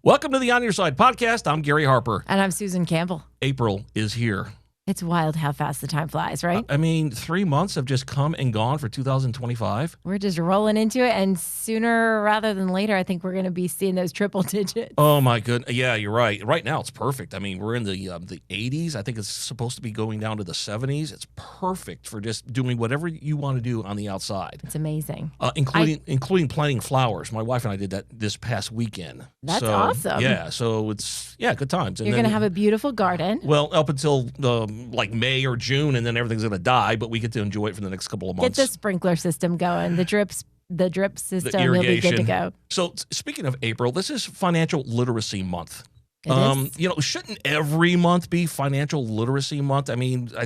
Welcome to the On Your Side podcast. I'm Gary Harper. And I'm Susan Campbell. April is here. It's wild how fast the time flies, right? 3 months have just come and gone for 2025. We're just rolling into it, and sooner rather than later, I think we're going to be seeing those triple digits. Oh, my goodness. Yeah, you're right. Right now, it's perfect. We're in the 80s. I think it's supposed to be going down to the 70s. It's perfect for just doing whatever you want to do on the outside. It's amazing. Including planting flowers. My wife and I did that this past weekend. That's awesome. Yeah, so it's, good times. You're going to have a beautiful garden. Well, up until like May or June, and then everything's going to die, but we get to enjoy it for the next couple of months. Get the sprinkler system going, the drip system, the you'll be good to go. So speaking of April, this is Financial Literacy Month. It is? Shouldn't every month be Financial Literacy Month? I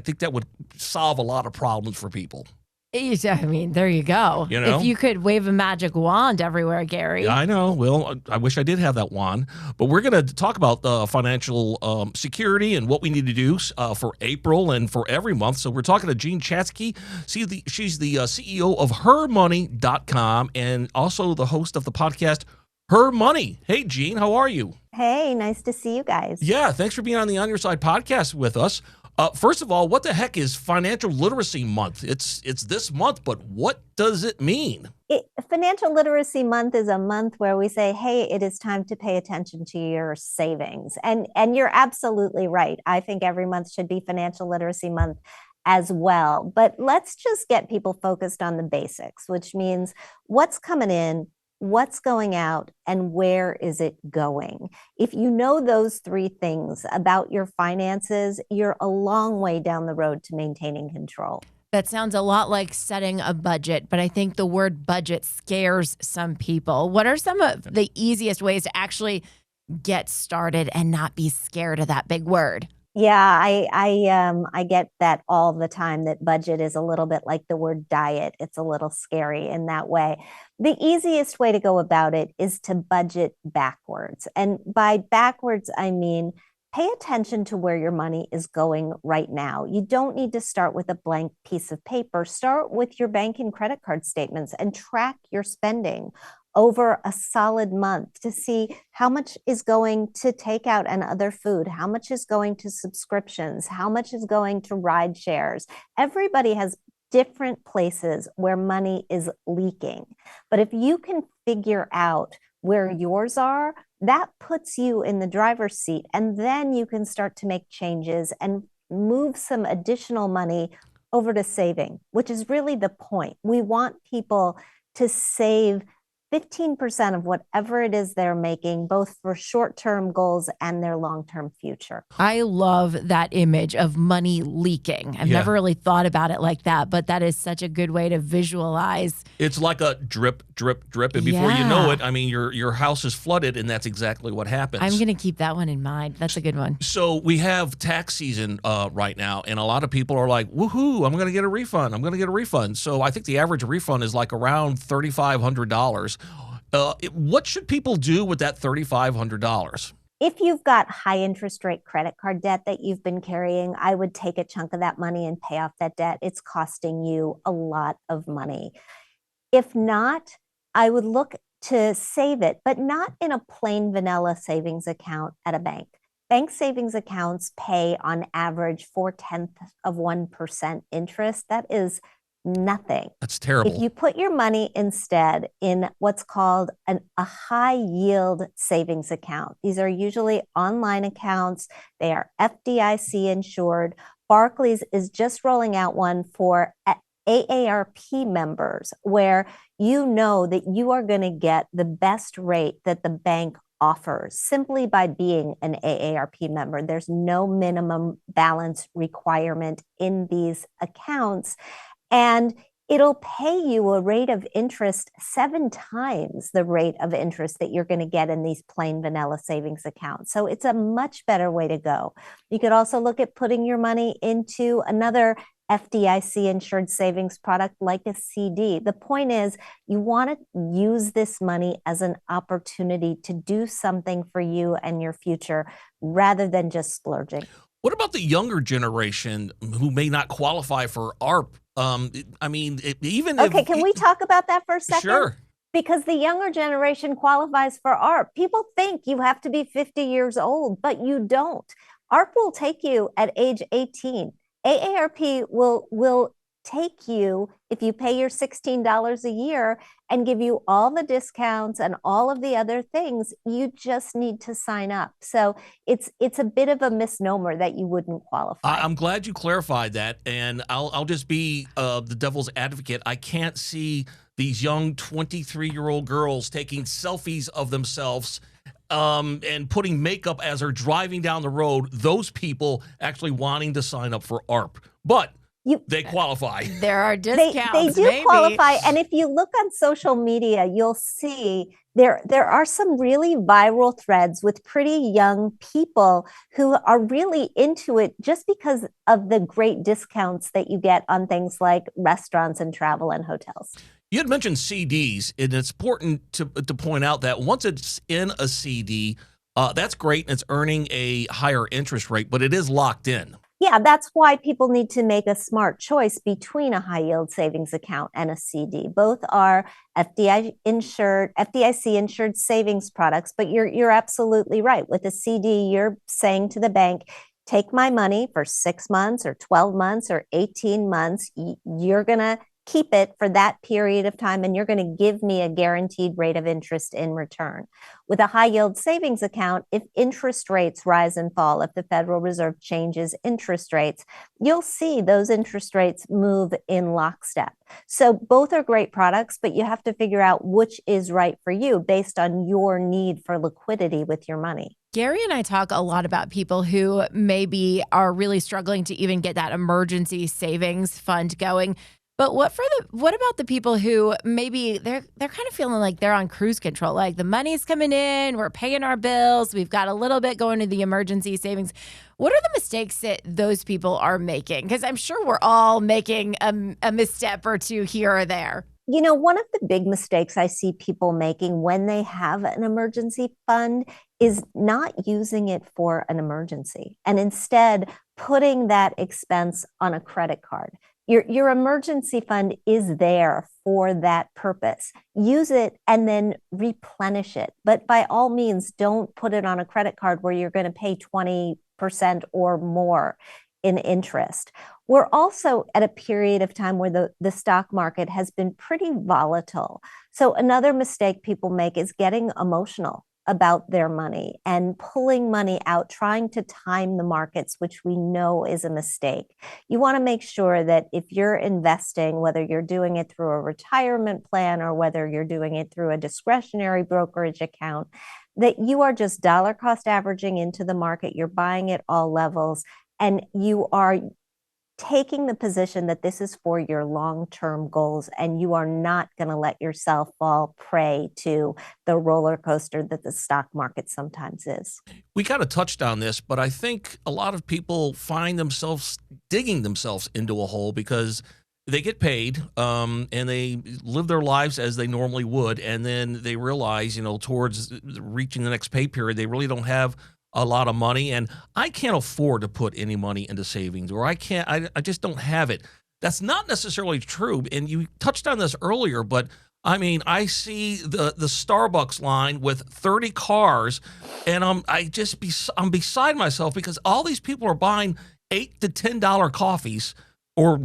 think that would solve a lot of problems for people. There you go. If you could wave a magic wand everywhere, Gary. Yeah, I know. Well, I wish I did have that wand. But we're going to talk about financial security and what we need to do for April and for every month. So we're talking to Jean Chatzky. She's the CEO of hermoney.com and also the host of the podcast Her Money. Hey, Jean, how are you? Hey, nice to see you guys. Yeah, thanks for being on the On Your Side podcast with us. First of all, what the heck is Financial Literacy Month? It's this month, but what does it mean? Financial Literacy Month is a month where we say, hey, it is time to pay attention to your savings. And you're absolutely right. I think every month should be Financial Literacy Month as well. But let's just get people focused on the basics, which means what's coming in, what's going out, and where is it going? If you know those three things about your finances, you're a long way down the road to maintaining control. That sounds a lot like setting a budget, but I think the word budget scares some people. What are some of the easiest ways to actually get started and not be scared of that big word? Yeah, I get that all the time, that budget is a little bit like the word diet. It's a little scary in that way. The easiest way to go about it is to budget backwards. And by backwards, I mean, pay attention to where your money is going right now. You don't need to start with a blank piece of paper. Start with your bank and credit card statements and track your spending over a solid month to see how much is going to takeout and other food, how much is going to subscriptions, how much is going to ride shares. Everybody has different places where money is leaking. But if you can figure out where yours are, that puts you in the driver's seat. And then you can start to make changes and move some additional money over to saving, which is really the point. We want people to save 15% of whatever it is they're making, both for short-term goals and their long-term future. I love that image of money leaking. I've never really thought about it like that, but that is such a good way to visualize. It's like a drip, drip, drip. And before you know it, your house is flooded, and that's exactly what happens. I'm going to keep that one in mind. That's a good one. So we have tax season right now, and a lot of people are like, woohoo, I'm going to get a refund. I'm going to get a refund. So I think the average refund is like around $3,500. What should people do with that $3,500? If you've got high interest rate credit card debt that you've been carrying, I would take a chunk of that money and pay off that debt. It's costing you a lot of money. If not, I would look to save it, but not in a plain vanilla savings account at a bank. Bank savings accounts pay on average 0.4% interest. That is nothing. That's terrible. If you put your money instead in what's called a high yield savings account, these are usually online accounts. They are FDIC insured. Barclays is just rolling out one for AARP members, where you know that you are going to get the best rate that the bank offers simply by being an AARP member. There's no minimum balance requirement in these accounts. And it'll pay you a rate of interest 7 times the rate of interest that you're going to get in these plain vanilla savings accounts. So it's a much better way to go. You could also look at putting your money into another FDIC insured savings product like a CD. The point is, you want to use this money as an opportunity to do something for you and your future rather than just splurging. What about the younger generation who may not qualify for AARP? Can we talk about that for a second? Sure. Because the younger generation qualifies for AARP. People think you have to be 50 years old, but you don't. AARP will take you at age 18. AARP will take you if you pay your $16 a year and give you all the discounts and all of the other things. You just need to sign up. So it's a bit of a misnomer that you wouldn't qualify. I'm glad you clarified that, and I'll just be the devil's advocate. I can't see these young 23-year-old girls taking selfies of themselves and putting makeup as they're driving down the road. Those people actually wanting to sign up for AARP, but they qualify. There are discounts. They do maybe. qualify. And if you look on social media, you'll see there are some really viral threads with pretty young people who are really into it just because of the great discounts that you get on things like restaurants and travel and hotels. You had mentioned CDs, and it's important to point out that once it's in a CD, that's great, and it's earning a higher interest rate, but it is locked in. Yeah, that's why people need to make a smart choice between a high yield savings account and a CD. Both are FDIC insured savings products, but you're absolutely right. With a CD, you're saying to the bank, take my money for 6 months or 12 months or 18 months. You're going to keep it for that period of time, and you're going to give me a guaranteed rate of interest in return. With a high yield savings account, if interest rates rise and fall, if the Federal Reserve changes interest rates, you'll see those interest rates move in lockstep. So both are great products, but you have to figure out which is right for you based on your need for liquidity with your money. Gary and I talk a lot about people who maybe are really struggling to even get that emergency savings fund going. But what about the people who maybe they're kind of feeling like they're on cruise control, like the money's coming in, we're paying our bills, we've got a little bit going to the emergency savings. What are the mistakes that those people are making? Because I'm sure we're all making a misstep or two here or there. You know, one of the big mistakes I see people making when they have an emergency fund is not using it for an emergency and instead putting that expense on a credit card. Your emergency fund is there for that purpose. Use it and then replenish it. But by all means, don't put it on a credit card where you're going to pay 20% or more in interest. We're also at a period of time where the stock market has been pretty volatile. So another mistake people make is getting emotional about their money and pulling money out, trying to time the markets, which we know is a mistake. You want to make sure that if you're investing, whether you're doing it through a retirement plan or whether you're doing it through a discretionary brokerage account, that you are just dollar cost averaging into the market, you're buying at all levels, and you are taking the position that this is for your long-term goals, and you are not going to let yourself fall prey to the roller coaster that the stock market sometimes is. We kind of touched on this, but I think a lot of people find themselves digging themselves into a hole because they get paid and they live their lives as they normally would, and then they realize, towards reaching the next pay period, they really don't have a lot of money, and I can't afford to put any money into savings, or I just don't have it. That's not necessarily true. And you touched on this earlier, but I mean, I see the Starbucks line with 30 cars, and I'm beside myself because all these people are buying $8 to $10 coffees or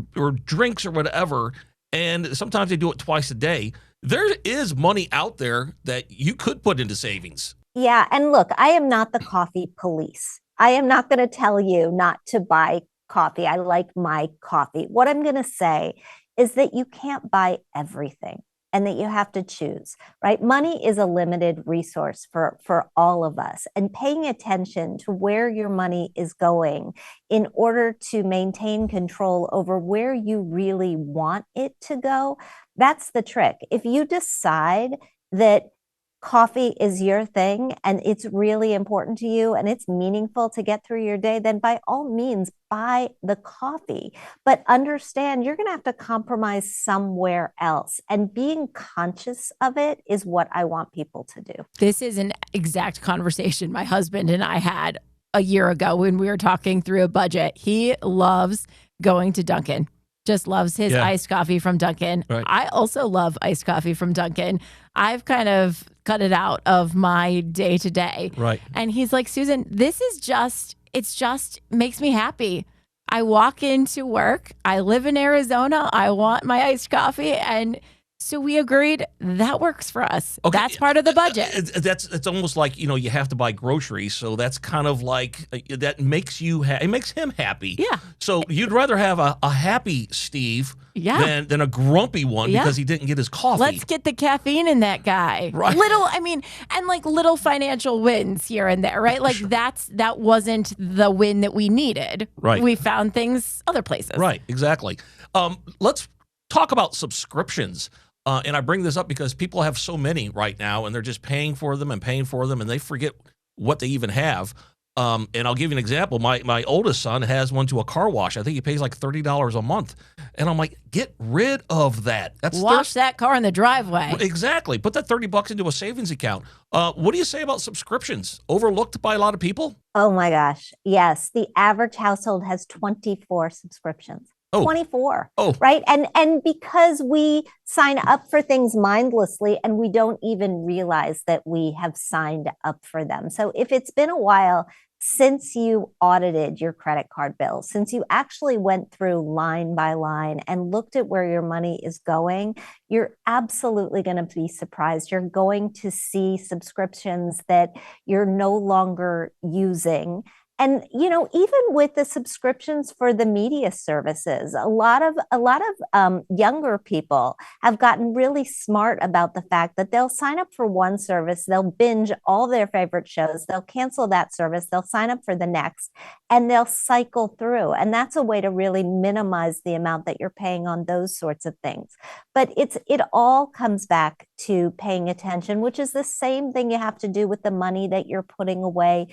drinks or whatever, and sometimes they do it twice a day. There is money out there that you could put into savings. Yeah. And look, I am not the coffee police. I am not going to tell you not to buy coffee. I like my coffee. What I'm going to say is that you can't buy everything and that you have to choose, right? Money is a limited resource for all of us, and paying attention to where your money is going in order to maintain control over where you really want it to go, that's the trick. If you decide that coffee is your thing and it's really important to you and it's meaningful to get through your day, then by all means buy the coffee. But understand you're going to have to compromise somewhere else. And being conscious of it is what I want people to do. This is an exact conversation my husband and I had a year ago when we were talking through a budget. He loves going to Dunkin'. just loves his iced coffee from Dunkin'. Right. I also love iced coffee from Dunkin'. I've kind of cut it out of my day to day. Right. And he's like, Susan, it's just makes me happy. I walk into work. I live in Arizona. I want my iced coffee. And so we agreed that works for us. Okay. That's part of the budget. It's almost like, you have to buy groceries. So that's kind of like that makes it makes him happy. Yeah. So you'd rather have a happy Steve than a grumpy one because he didn't get his coffee. Let's get the caffeine in that guy. Right. Little financial wins here and there, right? Like that wasn't the win that we needed. Right. We found things other places. Right. Exactly. Let's talk about subscriptions. And I bring this up because people have so many right now, and they're just paying for them, and they forget what they even have. And I'll give you an example. My oldest son has one to a car wash. I think he pays like $30 a month. And I'm like, get rid of that. Wash that car in the driveway. Exactly. Put that $30 into a savings account. What do you say about subscriptions? Overlooked by a lot of people? Oh my gosh. Yes. The average household has 24 subscriptions. 24. Right. And because we sign up for things mindlessly and we don't even realize that we have signed up for them. So if it's been a while since you audited your credit card bills, since you actually went through line by line and looked at where your money is going, you're absolutely going to be surprised. You're going to see subscriptions that you're no longer using. And, even with the subscriptions for the media services, a lot of younger people have gotten really smart about the fact that they'll sign up for one service, they'll binge all their favorite shows, they'll cancel that service, they'll sign up for the next, and they'll cycle through. And that's a way to really minimize the amount that you're paying on those sorts of things. But it all comes back to paying attention, which is the same thing you have to do with the money that you're putting away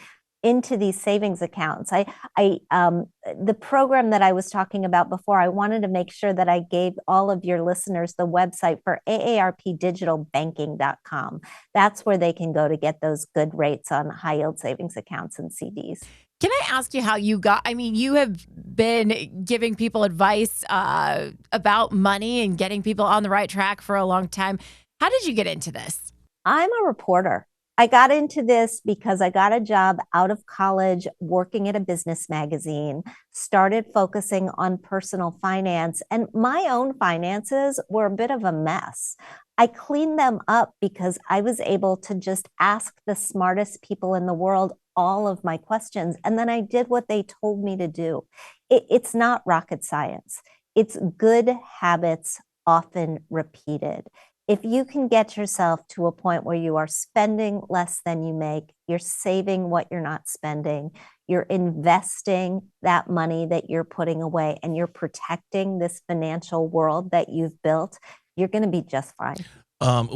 into these savings accounts. The program that I was talking about before, I wanted to make sure that I gave all of your listeners the website for AARPdigitalbanking.com. That's where they can go to get those good rates on high yield savings accounts and CDs. Can I ask you how you you have been giving people advice about money and getting people on the right track for a long time. How did you get into this? I'm a reporter. I got into this because I got a job out of college working at a business magazine, started focusing on personal finance, and my own finances were a bit of a mess. I cleaned them up because I was able to just ask the smartest people in the world all of my questions, and then I did what they told me to do. It's not rocket science. It's good habits often repeated. If you can get yourself to a point where you are spending less than you make, you're saving what you're not spending, you're investing that money that you're putting away, and you're protecting this financial world that you've built, you're going to be just fine.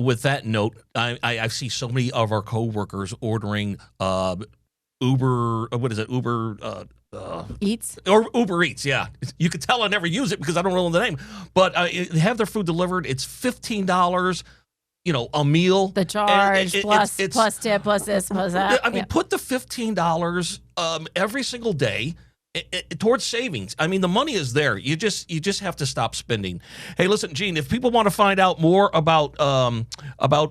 With that note, I see so many of our coworkers ordering Uber. What is it? Uber. Eats? Or Uber Eats, yeah. You could tell I never use it because I don't know the name. But they have their food delivered. It's $15, a meal. The charge, plus tip, plus this, plus that. I mean, put the $15 every single day towards savings. I mean, the money is there. You just have to stop spending. Hey, listen, Jean, if people want to find out more about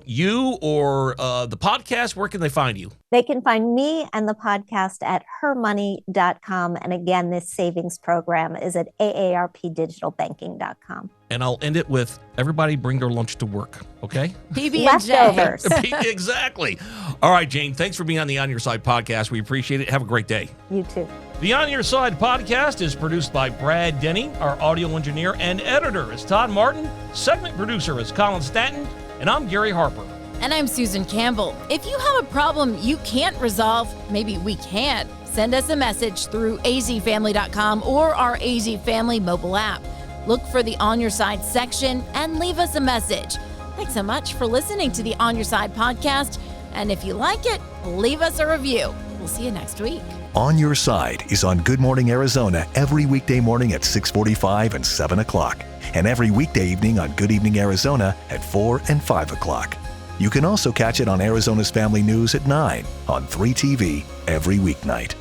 you or the podcast, where can they find you? They can find me and the podcast at hermoney.com. And again, this savings program is at AARPdigitalbanking.com. And I'll end it with everybody bring their lunch to work, okay? Leftovers. Exactly. All right, Jane, thanks for being on the On Your Side podcast. We appreciate it. Have a great day. You too. The On Your Side podcast is produced by Brad Denny. Our audio engineer and editor is Todd Martin. Segment producer is Colin Stanton. And I'm Gary Harper. And I'm Susan Campbell. If you have a problem you can't resolve, maybe we can't, send us a message through azfamily.com or our AZ Family mobile app. Look for the On Your Side section and leave us a message. Thanks so much for listening to the On Your Side podcast. And if you like it, leave us a review. We'll see you next week. On Your Side is on Good Morning Arizona every weekday morning at 6:45 and 7 o'clock. And every weekday evening on Good Evening Arizona at 4 and 5 o'clock. You can also catch it on Arizona's Family News at 9 on 3TV every weeknight.